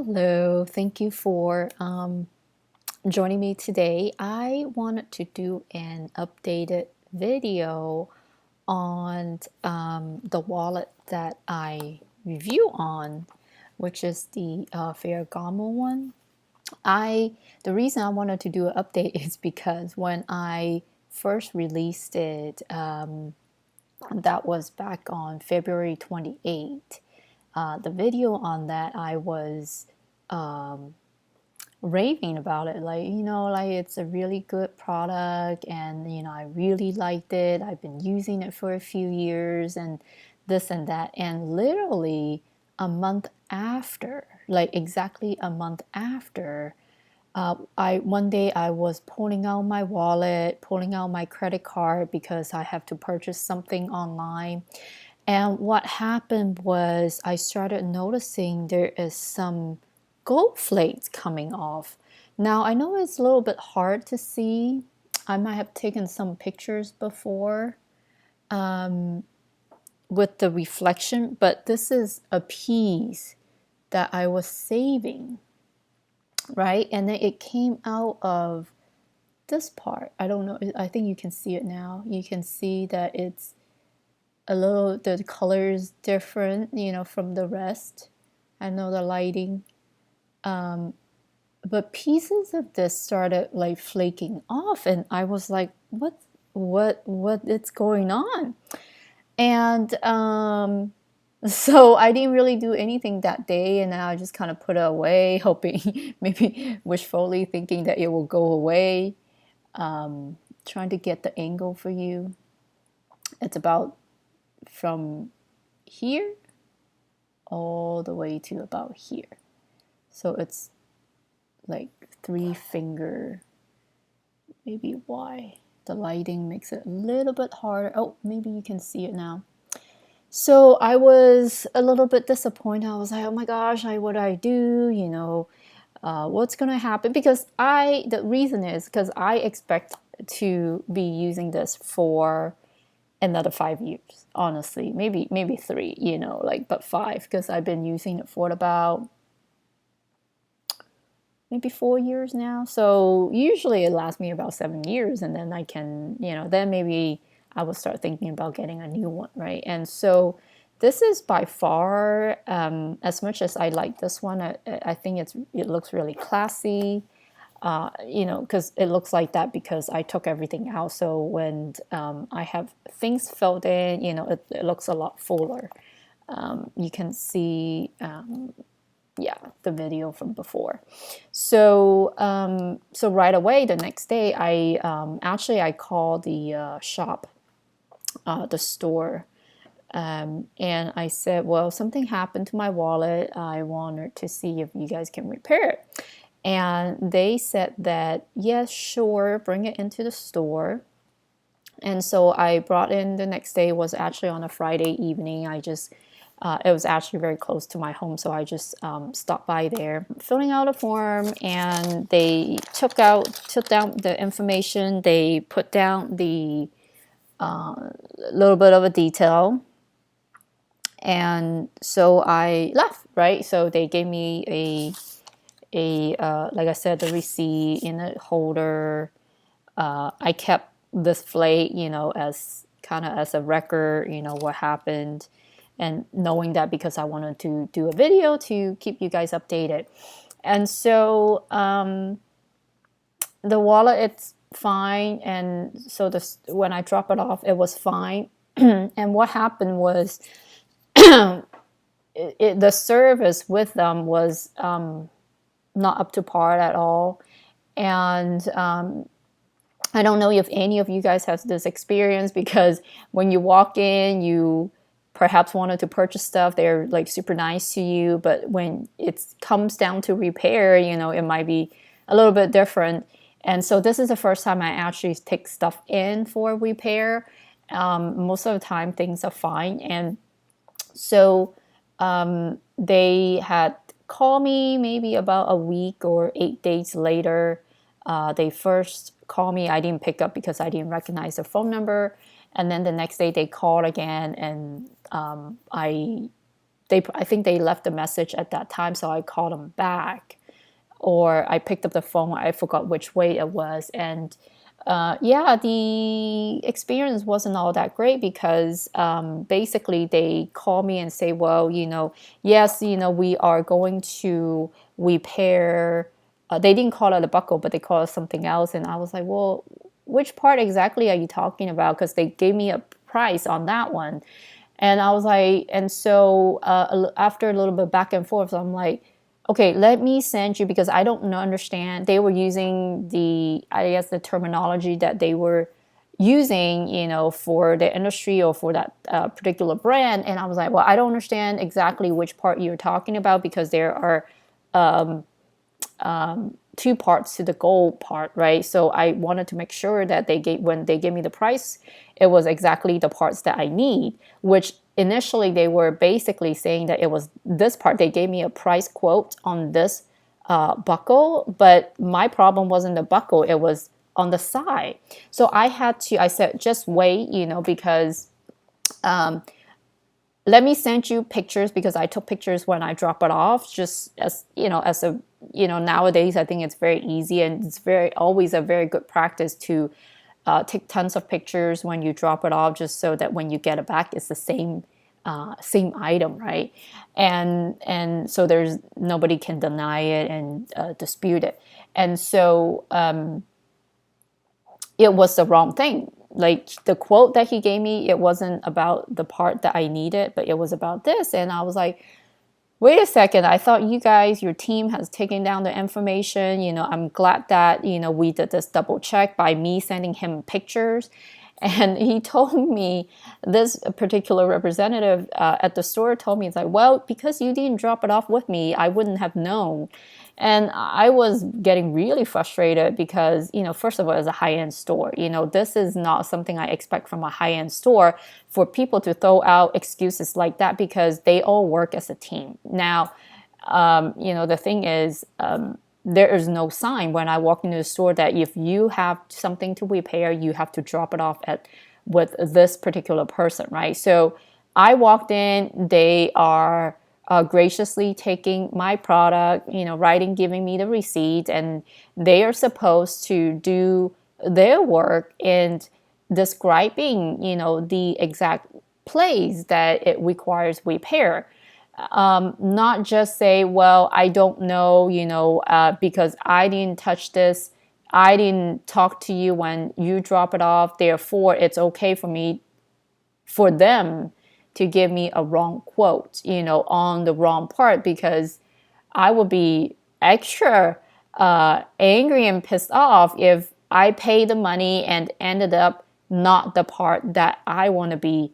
Hello, thank you for joining me today. I wanted to do an updated video on the wallet that I review on, which is the Ferragamo one. The reason I wanted to do an update is because when I first released it, that was back on February 28th. The video on that I was raving about it, like it's a really good product, and I really liked it. I've been using it for a few years and this and that. And literally a month after, like exactly a month after, I one day I was pulling out my wallet, pulling out my credit card because I have to purchase something online. And what happened was I started noticing there is some gold flakes coming off. Now I know it's a little bit hard to see. I might have taken some pictures before with the reflection, but this is a piece that I was saving, right? And then it came out of this part. I don't know. I think you can see it now. You can see that it's a little, the color is different, from the rest. I know the lighting. But pieces of this started like flaking off, and I was like, what is going on? And so I didn't really do anything that day, and I just kind of put it away, hoping, maybe wishfully thinking that it will go away. Trying to get the angle for you. It's about from here all the way to about here. So it's like 3 finger, maybe wide. The lighting makes it a little bit harder. Oh, maybe you can see it now. So I was a little bit disappointed. I was like, oh my gosh, what do I do? What's gonna happen? Because the reason is because I expect to be using this for another 5 years. Honestly, maybe 3. But 5, because I've been using it for about maybe 4 years now. So usually it lasts me about 7 years, and then I can, then maybe I will start thinking about getting a new one, right? And so this is by far, as much as I like this one, I think it looks really classy. Because it looks like that because I took everything out. So when I have things filled in, it looks a lot fuller. You can see, yeah, the video from before. So so right away the next day, I called the shop, the store, and I said, well, something happened to my wallet. I wanted to see if you guys can repair it. And they said that, yes, sure, bring it into the store. And so I brought in the next day. Was actually on a Friday evening. It was actually very close to my home, so I just stopped by there, filling out a form, and they took down the information. They put down the little bit of a detail, and so I left. Right, so they gave me like I said, the receipt in a holder. I kept this flake, as kind of as a record, what happened, and knowing that because I wanted to do a video to keep you guys updated. And so the wallet, it's fine, and so when I drop it off, it was fine. And what happened was the service with them was not up to par at all. And I don't know if any of you guys have this experience, because when you walk in, you perhaps wanted to purchase stuff. They're like super nice to you, but when it comes down to repair, it might be a little bit different. And so this is the first time I actually take stuff in for repair. Most of the time things are fine. And so they had called me maybe about a week or 8 days later. They first called me. I didn't pick up because I didn't recognize the phone number. And then the next day they called again, and I I think they left a message at that time, so I called them back, or I picked up the phone. I forgot which way it was, and yeah, the experience wasn't all that great because basically they call me and say, well, yes, we are going to repair. They didn't call it a buckle, but they call it something else. And I was like, well, which part exactly are you talking about? Because they gave me a price on that one. And I was like, and so after a little bit back and forth, I'm like, okay, let me send you, because I don't understand. They were using I guess, the terminology that they were using, for the industry or for that particular brand. And I was like, well, I don't understand exactly which part you're talking about, because there are two parts to the gold part, right? So I wanted to make sure that when they gave me the price, it was exactly the parts that I need, which initially they were basically saying that it was this part. They gave me a price quote on this buckle, but my problem wasn't the buckle, it was on the side. So I said, just wait, because let me send you pictures, because I took pictures when I drop it off, just as nowadays I think it's very easy, and it's always a very good practice to take tons of pictures when you drop it off, just so that when you get it back, it's the same item, right? And so there's nobody can deny it and dispute it. And so it was the wrong thing. Like, the quote that he gave me, it wasn't about the part that I needed, but it was about this. And I was like, wait a second, I thought your team has taken down the information. I'm glad that, we did this double check by me sending him pictures. And he told me, this particular representative at the store told me, it's like, well, because you didn't drop it off with me, I wouldn't have known. And I was getting really frustrated because, first of all, it's a high-end store. This is not something I expect from a high-end store, for people to throw out excuses like that, because they all work as a team. Now, the thing is, there is no sign when I walk into the store that if you have something to repair, you have to drop it off with this particular person, right? So I walked in, they are graciously taking my product, giving me the receipt, and they are supposed to do their work and describing, the exact place that it requires repair. Not just say, well, I don't know, because I didn't touch this, I didn't talk to you when you drop it off, therefore it's okay for them to give me a wrong quote, on the wrong part, because I would be extra angry and pissed off if I pay the money and ended up not the part that I want to be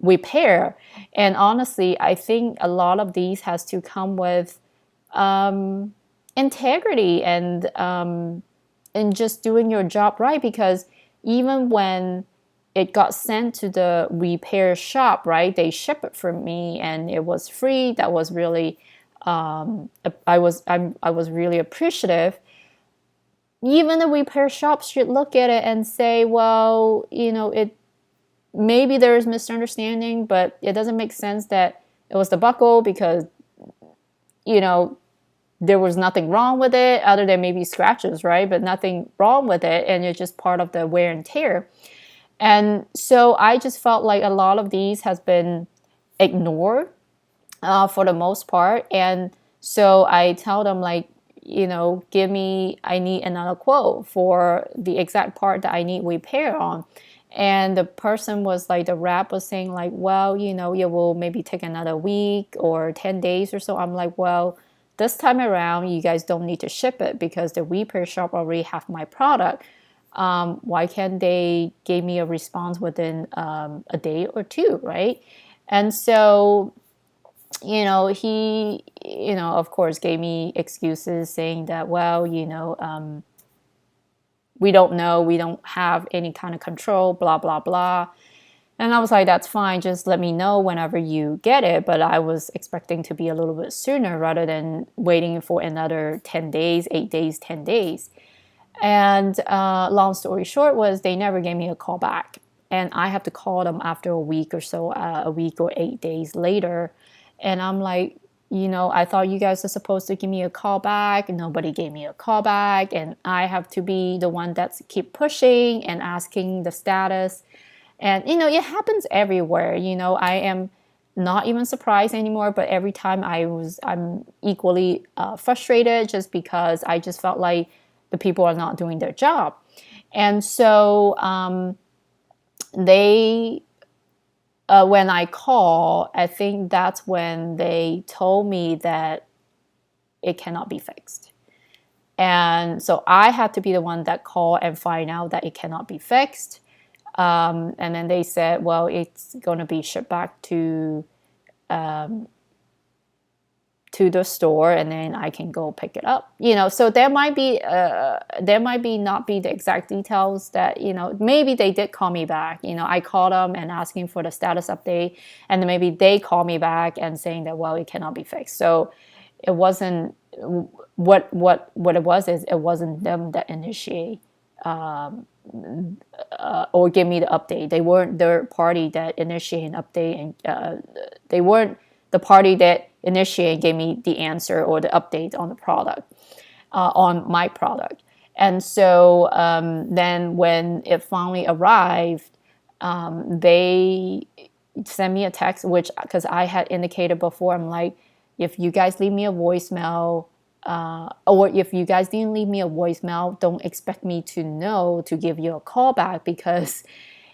repair. And honestly, I think a lot of these has to come with integrity and just doing your job right, because even when it got sent to the repair shop, right, they ship it for me and it was free. That was really I was really appreciative. Even the repair shops should look at it and say, well, it maybe there is misunderstanding, but it doesn't make sense that it was the buckle, because there was nothing wrong with it other than maybe scratches, right? But nothing wrong with it, and it's just part of the wear and tear. And so I just felt like a lot of these has been ignored for the most part. And so I tell them, like, I need another quote for the exact part that I need repair on. And the person was like, the rep was saying like, well, it will maybe take another week or 10 days or so. I'm like, well, this time around, you guys don't need to ship it because the repair shop already have my product. Why can't they give me a response within a day or two, right? And so, he, of course, gave me excuses saying that, well, we don't know, we don't have any kind of control, blah, blah, blah. And I was like, that's fine, just let me know whenever you get it. But I was expecting to be a little bit sooner rather than waiting for another 10 days, 8 days, 10 days. And long story short was they never gave me a call back. and I have to call them after a week or so, a week or 8 days later. And I'm like, I thought you guys are supposed to give me a call back. Nobody gave me a call back. And I have to be the one that's keep pushing and asking the status. And, it happens everywhere. I am not even surprised anymore, but every time I'm equally frustrated just because I just felt like the people are not doing their job. And so they when I call, I think that's when they told me that it cannot be fixed. And so I had to be the one that call and find out that it cannot be fixed. And then they said, well, it's going to be shipped back to the store, and then I can go pick it up. So there might be not be the exact details that, maybe they did call me back. I called them and asking for the status update, and then maybe they call me back and saying that, well, it cannot be fixed. So it wasn't what it was is it wasn't them that initiate or give me the update. They weren't the party that initiated an update, and they weren't the party that initiated gave me the answer or the update on the product, on my product. And so then when it finally arrived, they sent me a text, which, because I had indicated before, I'm like, if you guys leave me a voicemail, or if you guys didn't leave me a voicemail, don't expect me to know to give you a call back, because,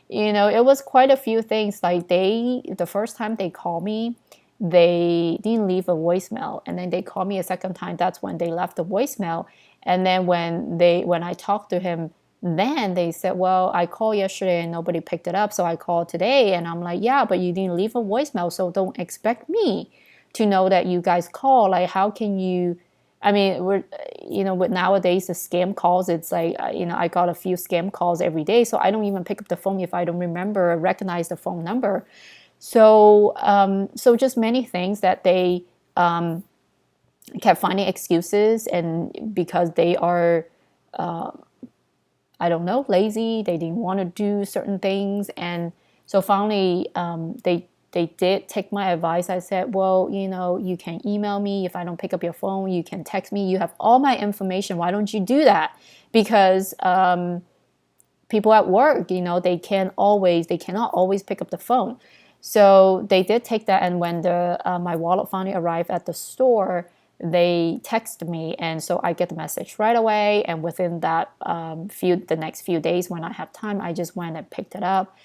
it was quite a few things. Like the first time they called me, they didn't leave a voicemail, and then they called me a second time. That's when they left the voicemail. And then when I talked to him, then they said, well, I called yesterday and nobody picked it up, so I called today. And I'm like, yeah, but you didn't leave a voicemail, so don't expect me to know that you guys call. Like, how can you? I mean, we're, with nowadays the scam calls, it's like, I got a few scam calls every day, so I don't even pick up the phone if I don't remember or recognize the phone number. So, just many things that they kept finding excuses, and because they are, I don't know, lazy, they didn't want to do certain things, and so finally, they did take my advice. I said, well, you can email me if I don't pick up your phone. You can text me. You have all my information. Why don't you do that? Because people at work, they cannot always pick up the phone. So they did take that, and when my wallet finally arrived at the store, they texted me, and so I get the message right away. And within that the next few days, when I have time, I just went and picked it up.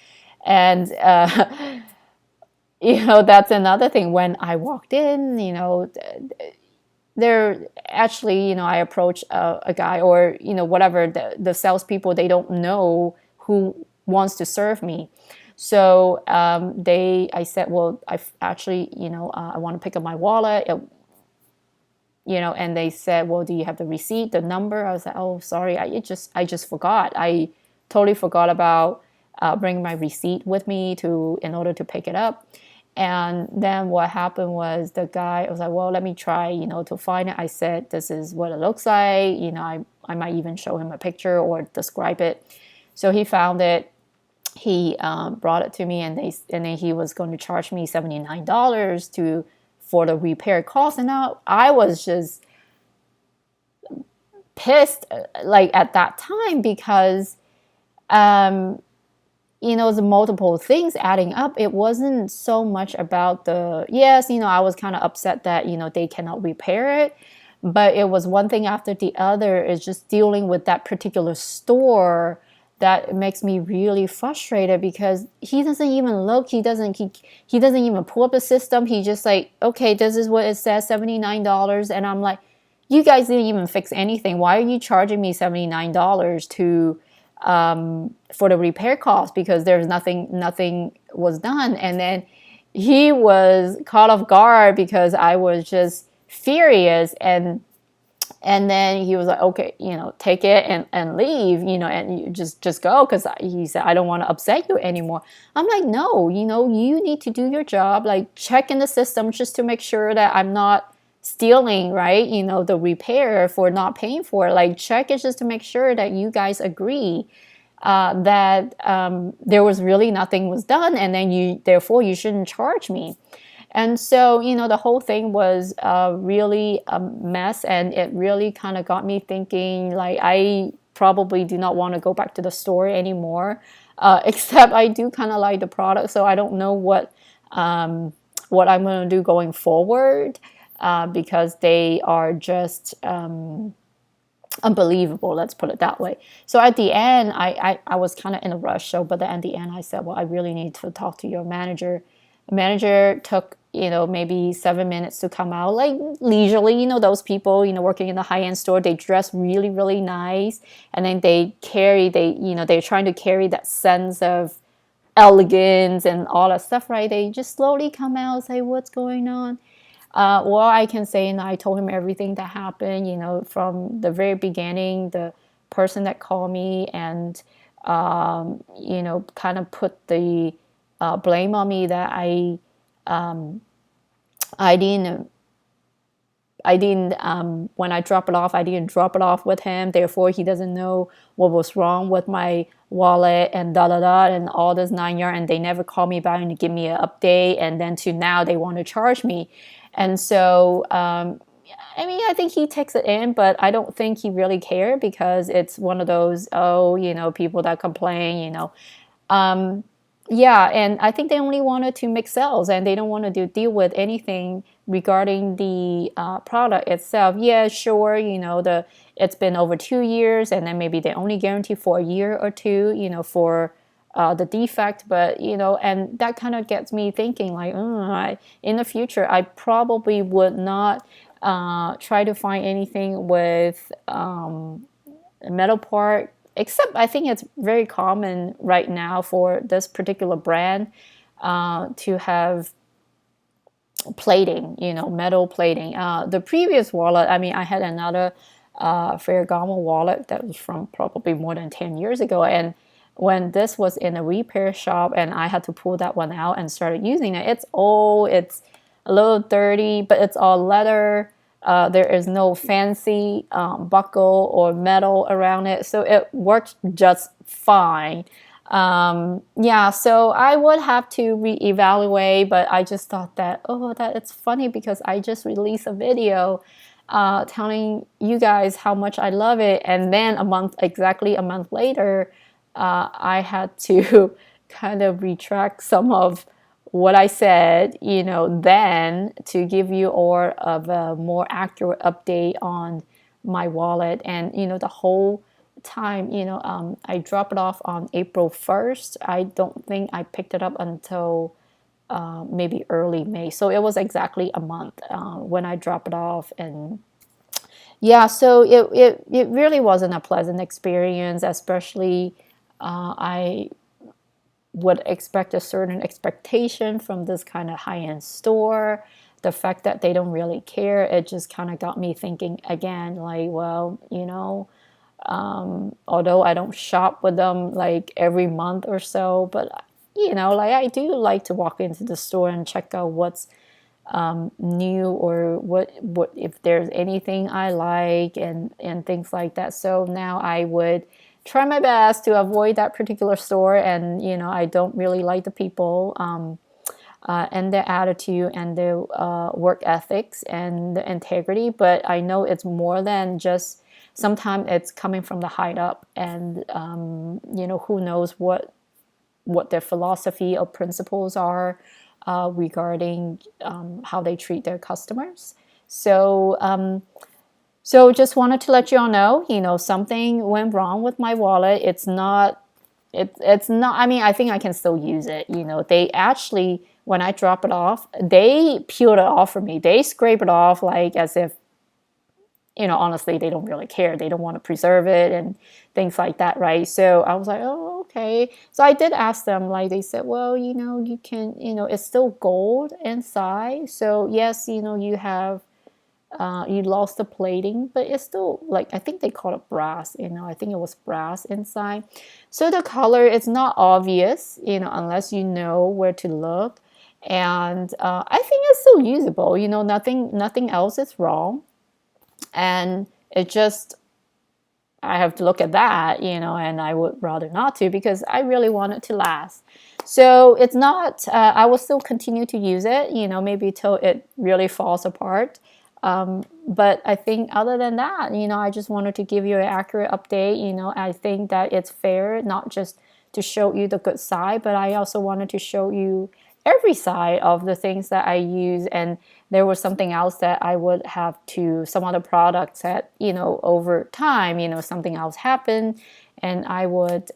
And that's another thing. When I walked in, they're actually, I approach a guy, or whatever, the salespeople, they don't know who wants to serve me. So I said, well, I actually, I want to pick up my wallet, and they said, well, do you have the receipt, the number? I was like, oh, sorry, I just forgot. I totally forgot about bringing my receipt with me in order to pick it up. And then what happened was the guy, I was like, well, let me try, to find it. I said, this is what it looks like. I might even show him a picture or describe it. So he found it. He brought it to me, and then he was going to charge me $79 for the repair cost. And now I was just pissed, like, at that time, because the multiple things adding up. It wasn't so much about I was kind of upset that, they cannot repair it, but it was one thing after the other. Is just dealing with that particular store that makes me really frustrated, because he doesn't even look, he doesn't even pull up the system. He just like, okay, this is what it says, $79. And I'm like, you guys didn't even fix anything. Why are you charging me $79 for the repair cost? Because there's nothing was done. And then he was caught off guard because I was just furious, and then he was like, okay, take it and leave, and you just go, because he said, I don't want to upset you anymore. I'm like, no, you need to do your job, like check in the system just to make sure that I'm not stealing, right? The repair for not paying for it. Like, check it just to make sure that you guys agree. that there was really nothing was done, and then therefore you shouldn't charge me. And so, the whole thing was really a mess, and it really kind of got me thinking, like, I probably do not want to go back to the store anymore, except I do kind of like the product, so I don't know what I'm going to do going forward, because they are just unbelievable, let's put it that way. So at the end, I was kind of in a rush. So, but then at the end, I said, well, I really need to talk to your manager. The manager took, maybe 7 minutes to come out, like leisurely. Those people, working in the high-end store, they dress really, really nice. And then they're trying to carry that sense of elegance and all that stuff, right? They just slowly come out and say, what's going on? Well, I can say, and I told him everything that happened, from the very beginning, the person that called me and, kind of put the blame on me that um, I didn't, when I drop it off, I didn't drop it off with him. Therefore, he doesn't know what was wrong with my wallet and da da da and all this 9 yards. And they never called me back and give me an update. And then to now, they want to charge me. And so, I think he takes it in, but I don't think he really cared, because it's one of those, people that complain, yeah, and I think they only wanted to make sales, and they don't want to deal with anything regarding the product itself. Yeah, sure, it's been over 2 years, and then maybe they only guarantee for a year or two, for the defect. But and that kind of gets me thinking, like, in the future, I probably would not try to find anything with a metal part, except I think it's very common right now for this particular brand to have plating, metal plating. The previous wallet, I had another Ferragamo wallet that was from probably more than 10 years ago. And when this was in a repair shop and I had to pull that one out and started using it, it's old, it's a little dirty, but it's all leather. There is no fancy buckle or metal around it, so it works just fine. Yeah, so I would have to reevaluate, but I just thought that, that it's funny because I just released a video telling you guys how much I love it, and then exactly a month later, I had to kind of retract some of what I said, then to give you all of a more accurate update on my wallet. And, the whole time, I dropped it off on April 1st. I don't think I picked it up until maybe early May. So it was exactly a month when I dropped it off. And yeah, so it really wasn't a pleasant experience, especially I would expect a certain expectation from this kind of high-end store. The fact that they don't really care, it just kind of got me thinking again, like, well, although I don't shop with them like every month or so, but like I do like to walk into the store and check out what's new, or what if there's anything I like, and things like that. So now I would try my best to avoid that particular store. And I don't really like the people and their attitude and their work ethics and the integrity. But I know it's more than just, sometimes it's coming from the high up, and who knows what their philosophy or principles are regarding how they treat their customers. So just wanted to let you all know, something went wrong with my wallet. It's not, I think I can still use it. They actually, when I drop it off, they peeled it off for me. They scrape it off like as if, honestly, they don't really care. They don't want to preserve it and things like that, right? So I was like, oh, okay. So I did ask them, like, they said, well, you can, it's still gold inside. So yes, you have, you lost the plating, but it's still, like, I think they call it brass, I think it was brass inside. So the color is not obvious, unless you know where to look. And I think it's still usable, nothing else is wrong. And it just, I have to look at that, and I would rather not to because I really want it to last. So it's not, I will still continue to use it, maybe till it really falls apart. But I think other than that, I just wanted to give you an accurate update. I think that it's fair not just to show you the good side, but I also wanted to show you every side of the things that I use. And there was something else that I would have to, some other products that, over time, something else happened, and I would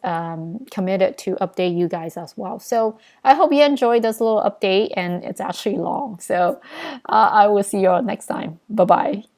commit it to update you guys as well. So I hope you enjoyed this little update, and it's actually long. So I will see you all next time. Bye bye.